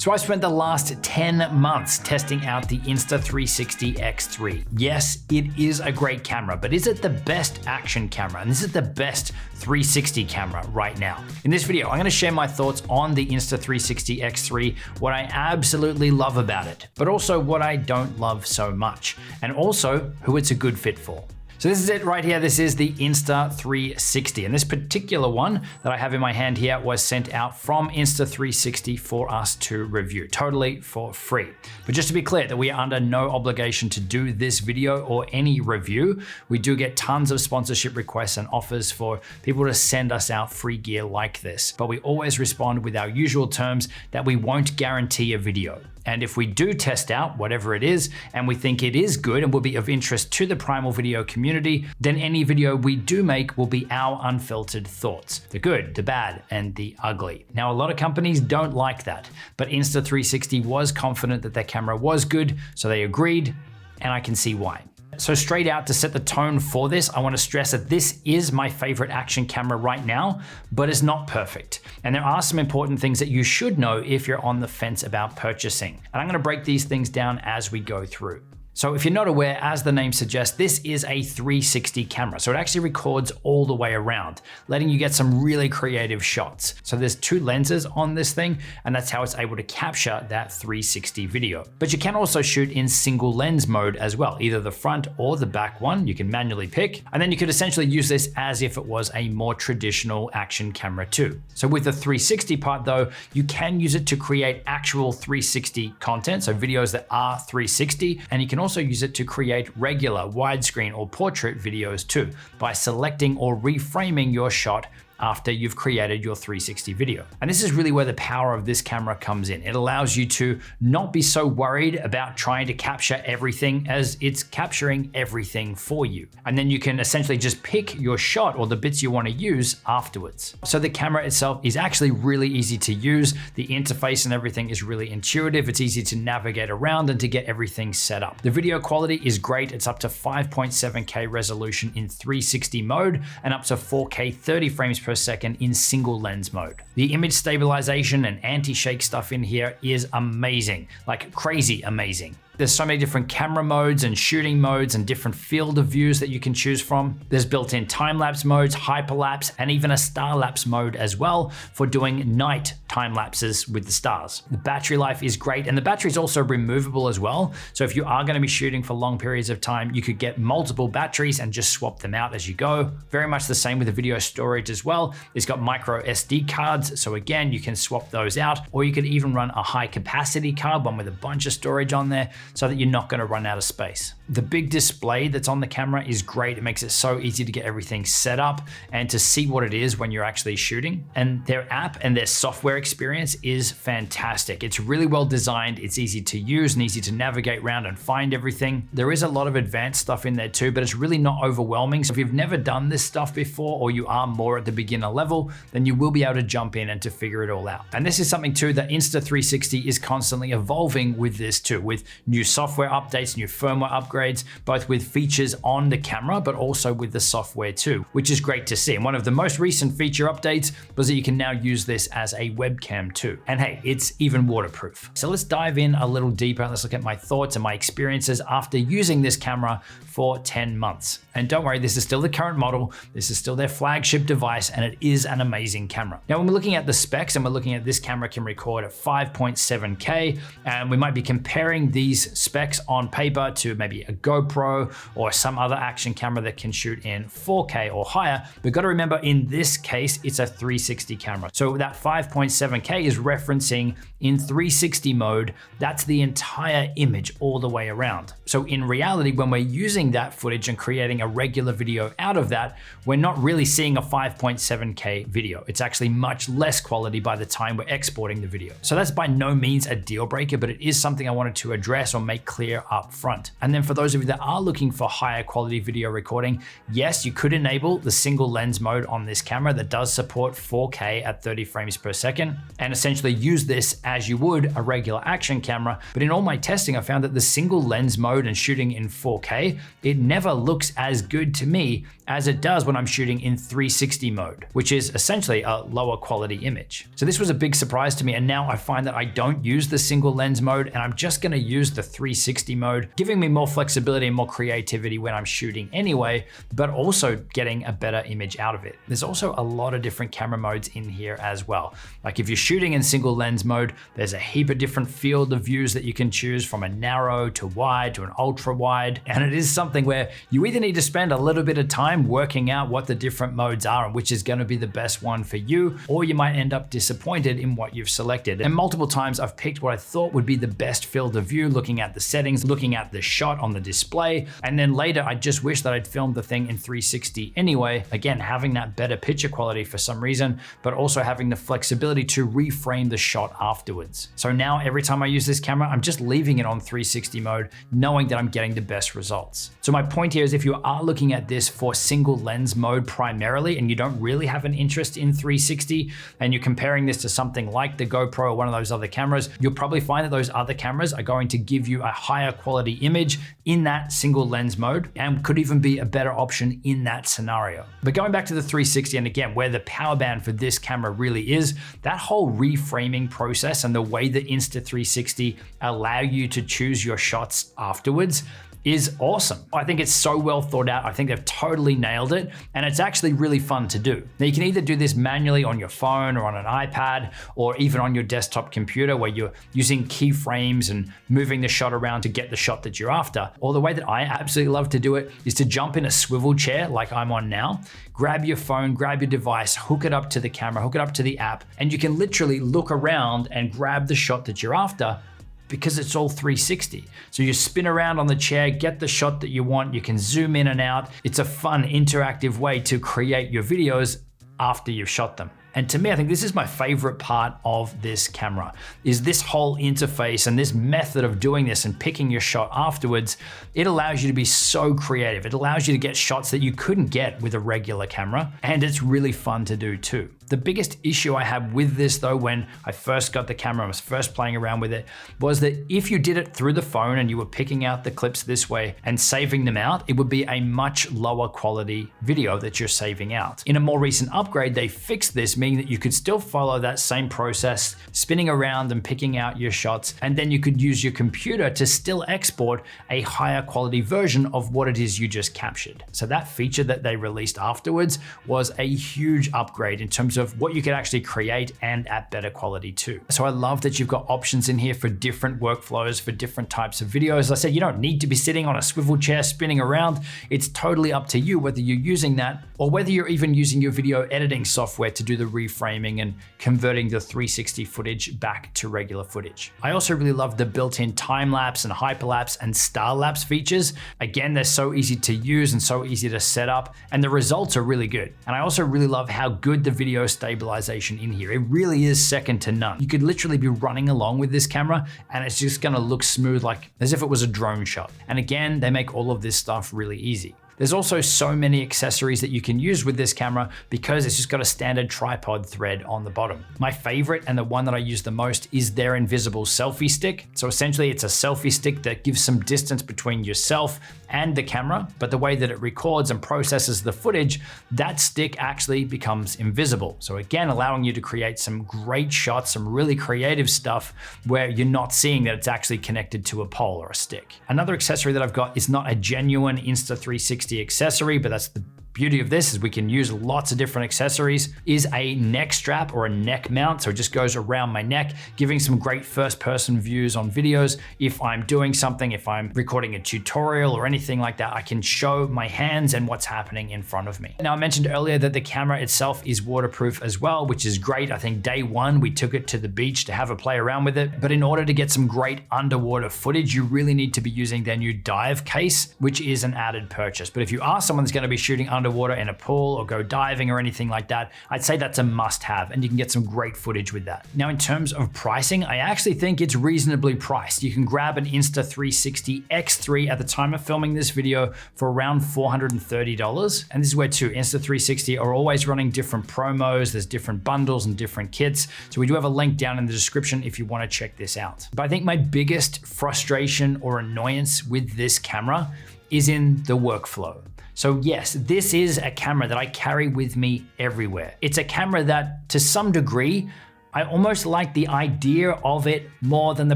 So I spent the last 10 months testing out the Insta360 X3. Yes, it is a great camera, but is it the best action camera? And this is the best 360 camera right now. In this video, I'm gonna share my thoughts on the Insta360 X3, what I absolutely love about it, but also what I don't love so much, and also who it's a good fit for. So this is it right here. This is the Insta360. And this particular one that I have in my hand here was sent out from Insta360 for us to review, totally for free. But just to be clear that we are under no obligation to do this video or any review. We do get tons of sponsorship requests and offers for people to send us out free gear like this. But we always respond with our usual terms that we won't guarantee a video. And if we do test out whatever it is, and we think it is good and will be of interest to the Primal video community, then any video we do make will be our unfiltered thoughts, the good, the bad, and the ugly. Now, a lot of companies don't like that, but Insta360 was confident that their camera was good, so they agreed, and I can see why. So straight out to set the tone for this, I want to stress that this is my favorite action camera right now, but it's not perfect. And there are some important things that you should know if you're on the fence about purchasing. And I'm going to break these things down as we go through. So if you're not aware, as the name suggests, this is a 360 camera. So it actually records all the way around, letting you get some really creative shots. So there's two lenses on this thing, and that's how it's able to capture that 360 video. But you can also shoot in single lens mode as well, either the front or the back one. You can manually pick, and then you could essentially use this as if it was a more traditional action camera too. So with the 360 part though, you can use it to create actual 360 content, so videos that are 360, and you can also use it to create regular widescreen or portrait videos too by selecting or reframing your shot after you've created your 360 video. And this is really where the power of this camera comes in. It allows you to not be so worried about trying to capture everything as it's capturing everything for you. And then you can essentially just pick your shot or the bits you want to use afterwards. So the camera itself is actually really easy to use. The interface and everything is really intuitive. It's easy to navigate around and to get everything set up. The video quality is great. It's up to 5.7K resolution in 360 mode and up to 4K 30 frames per second in single lens mode. The image stabilization and anti-shake stuff in here is amazing, like crazy amazing. There's so many different camera modes and shooting modes and different field of views that you can choose from. There's built-in time-lapse modes, hyperlapse, and even a star-lapse mode as well for doing night time lapses with the stars. The battery life is great, and the battery is also removable as well. So if you are going to be shooting for long periods of time, you could get multiple batteries and just swap them out as you go. Very much the same with the video storage as well. It's got micro SD cards, so again, you can swap those out, or you could even run a high capacity card, one with a bunch of storage on there, so that you're not going to run out of space. The big display that's on the camera is great. It makes it so easy to get everything set up and to see what it is when you're actually shooting. And their app and their software experience is fantastic. It's really well designed. It's easy to use and easy to navigate around and find everything. There is a lot of advanced stuff in there too, but it's really not overwhelming. So if you've never done this stuff before, or you are more at the beginner level, then you will be able to jump in and to figure it all out. And this is something too that Insta360 is constantly evolving with this too, with new software updates, new firmware upgrades, both with features on the camera, but also with the software too, which is great to see. And one of the most recent feature updates was that you can now use this as a webcam too. And hey, it's even waterproof. So let's dive in a little deeper. Let's look at my thoughts and my experiences after using this camera for 10 months. And don't worry, this is still the current model. This is still their flagship device, and it is an amazing camera. Now, when we're looking at the specs and we're looking at this camera can record at 5.7K, and we might be comparing these specs on paper to maybe a GoPro or some other action camera that can shoot in 4K or higher. We've got to remember in this case, it's a 360 camera. So that 5.7K is referencing in 360 mode, that's the entire image all the way around. So in reality, when we're using that footage and creating a regular video out of that, we're not really seeing a 5.7K video. It's actually much less quality by the time we're exporting the video. So that's by no means a deal breaker, but it is something I wanted to address or make clear up front. And then for those of you that are looking for higher quality video recording, yes, you could enable the single lens mode on this camera that does support 4K at 30 frames per second and essentially use this as you would a regular action camera. But in all my testing, I found that the single lens mode and shooting in 4K, it never looks as good to me as it does when I'm shooting in 360 mode, which is essentially a lower quality image. So this was a big surprise to me, and now I find that I don't use the single lens mode and I'm just gonna use the 360 mode, giving me more flexibility and more creativity when I'm shooting anyway, but also getting a better image out of it. There's also a lot of different camera modes in here as well. Like if you're shooting in single lens mode, there's a heap of different field of views that you can choose, from a narrow to wide to an ultra wide. And it is something where you either need to spend a little bit of time working out what the different modes are and which is going to be the best one for you, or you might end up disappointed in what you've selected. And multiple times I've picked what I thought would be the best field of view, looking at the settings, looking at the shot on the display, and then later I just wish that I'd filmed the thing in 360 anyway. Again, having that better picture quality for some reason, but also having the flexibility to reframe the shot afterwards. So now every time I use this camera, I'm just leaving it on 360 mode, knowing that I'm getting the best results. So my point here is, if you are looking at this for single lens mode primarily, and you don't really have an interest in 360, and you're comparing this to something like the GoPro or one of those other cameras, you'll probably find that those other cameras are going to give you a higher quality image in that single lens mode, and could even be a better option in that scenario. But going back to the 360, and again, where the power band for this camera really is, that whole reframing process and the way that Insta360 allow you to choose your shots afterwards is awesome. I think it's so well thought out. I think they've totally nailed it, and it's actually really fun to do. Now you can either do this manually on your phone or on an iPad, or even on your desktop computer where you're using keyframes and moving the shot around to get the shot that you're after. Or the way that I absolutely love to do it is to jump in a swivel chair like I'm on now, grab your phone, grab your device, hook it up to the camera, hook it up to the app, and you can literally look around and grab the shot that you're after, because it's all 360. So you spin around on the chair, get the shot that you want, you can zoom in and out. It's a fun, interactive way to create your videos after you've shot them. And to me, I think this is my favorite part of this camera, is this whole interface and this method of doing this and picking your shot afterwards. It allows you to be so creative. It allows you to get shots that you couldn't get with a regular camera, and it's really fun to do too. The biggest issue I had with this though, when I first got the camera and was first playing around with it, was that if you did it through the phone and you were picking out the clips this way and saving them out, it would be a much lower quality video that you're saving out. In a more recent upgrade, they fixed this, meaning that you could still follow that same process, spinning around and picking out your shots, and then you could use your computer to still export a higher quality version of what it is you just captured. So that feature that they released afterwards was a huge upgrade in terms of what you could actually create, and at better quality too. So I love that you've got options in here for different workflows, for different types of videos. As I said, you don't need to be sitting on a swivel chair spinning around. It's totally up to you whether you're using that, or whether you're even using your video editing software to do the reframing and converting the 360 footage back to regular footage. I also really love the built-in time-lapse and hyperlapse and star-lapse features. Again, they're so easy to use and so easy to set up, and the results are really good. And I also really love how good the video stabilization in here. It really is second to none. You could literally be running along with this camera and it's just gonna look smooth, like as if it was a drone shot. And again, they make all of this stuff really easy. There's also so many accessories that you can use with this camera because it's just got a standard tripod thread on the bottom. My favorite, and the one that I use the most, is their invisible selfie stick. So essentially it's a selfie stick that gives some distance between yourself and the camera, but the way that it records and processes the footage, that stick actually becomes invisible. So again, allowing you to create some great shots, some really creative stuff where you're not seeing that it's actually connected to a pole or a stick. Another accessory that I've got is not a genuine Insta360 accessory, but that's the beauty of this, is we can use lots of different accessories, is a neck strap or a neck mount. So it just goes around my neck, giving some great first person views on videos. If I'm doing something, if I'm recording a tutorial or anything like that, I can show my hands and what's happening in front of me. Now, I mentioned earlier that the camera itself is waterproof as well, which is great. I think day one, we took it to the beach to have a play around with it. But in order to get some great underwater footage, you really need to be using their new dive case, which is an added purchase. But if you are someone that's going to be shooting underwater in a pool or go diving or anything like that, I'd say that's a must have, and you can get some great footage with that. Now, in terms of pricing, I actually think it's reasonably priced. You can grab an Insta360 X3 at the time of filming this video for around $430. And this is where too, Insta360 are always running different promos. There's different bundles and different kits. So we do have a link down in the description if you want to check this out. But I think my biggest frustration or annoyance with this camera is in the workflow. So yes, this is a camera that I carry with me everywhere. It's a camera that, to some degree, I almost like the idea of it more than the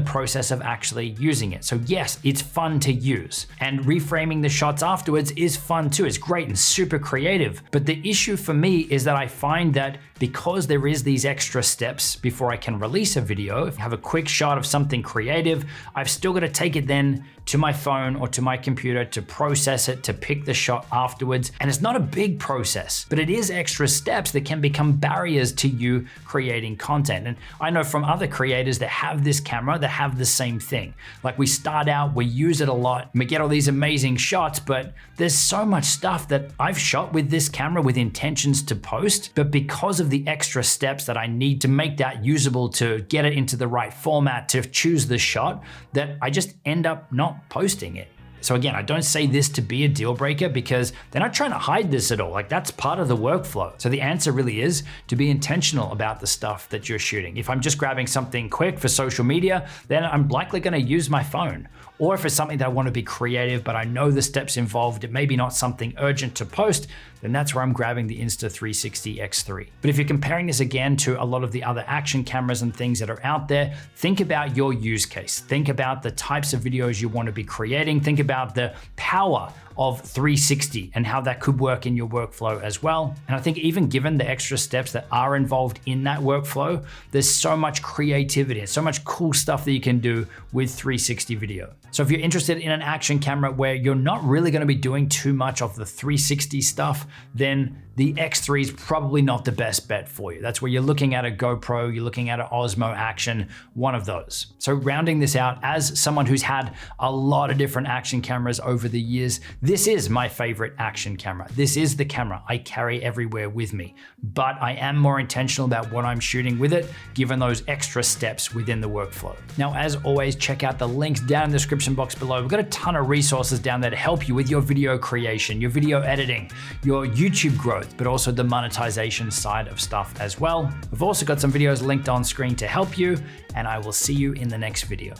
process of actually using it. So yes, it's fun to use. And reframing the shots afterwards is fun too. It's great and super creative. But the issue for me is that I find that because there is these extra steps before I can release a video, if I have a quick shot of something creative, I've still got to take it then to my phone or to my computer to process it, to pick the shot afterwards. And it's not a big process, but it is extra steps that can become barriers to you creating content. And I know from other creators that have this camera that have the same thing. Like we start out, we use it a lot, we get all these amazing shots, but there's so much stuff that I've shot with this camera with intentions to post, but because of the extra steps that I need to make that usable, to get it into the right format, to choose the shot, that I just end up not posting it. So again, I don't say this to be a deal breaker because they're not trying to hide this at all. Like that's part of the workflow. So the answer really is to be intentional about the stuff that you're shooting. If I'm just grabbing something quick for social media, then I'm likely going to use my phone. Or if it's something that I want to be creative, but I know the steps involved, it may be not something urgent to post, then that's where I'm grabbing the Insta360 X3. But if you're comparing this again to a lot of the other action cameras and things that are out there, think about your use case. Think about the types of videos you want to be creating. Think about the power of 360 and how that could work in your workflow as well. And I think even given the extra steps that are involved in that workflow, there's so much creativity and so much cool stuff that you can do with 360 video. So if you're interested in an action camera where you're not really going to be doing too much of the 360 stuff, then the X3 is probably not the best bet for you. That's where you're looking at a GoPro, you're looking at an Osmo Action, one of those. So rounding this out, as someone who's had a lot of different action cameras over the years, this is my favorite action camera. This is the camera I carry everywhere with me, but I am more intentional about what I'm shooting with it, given those extra steps within the workflow. Now, as always, check out the links down in the description box below. We've got a ton of resources down there to help you with your video creation, your video editing, your YouTube growth, but also the monetization side of stuff as well. We've also got some videos linked on screen to help you, and I will see you in the next video.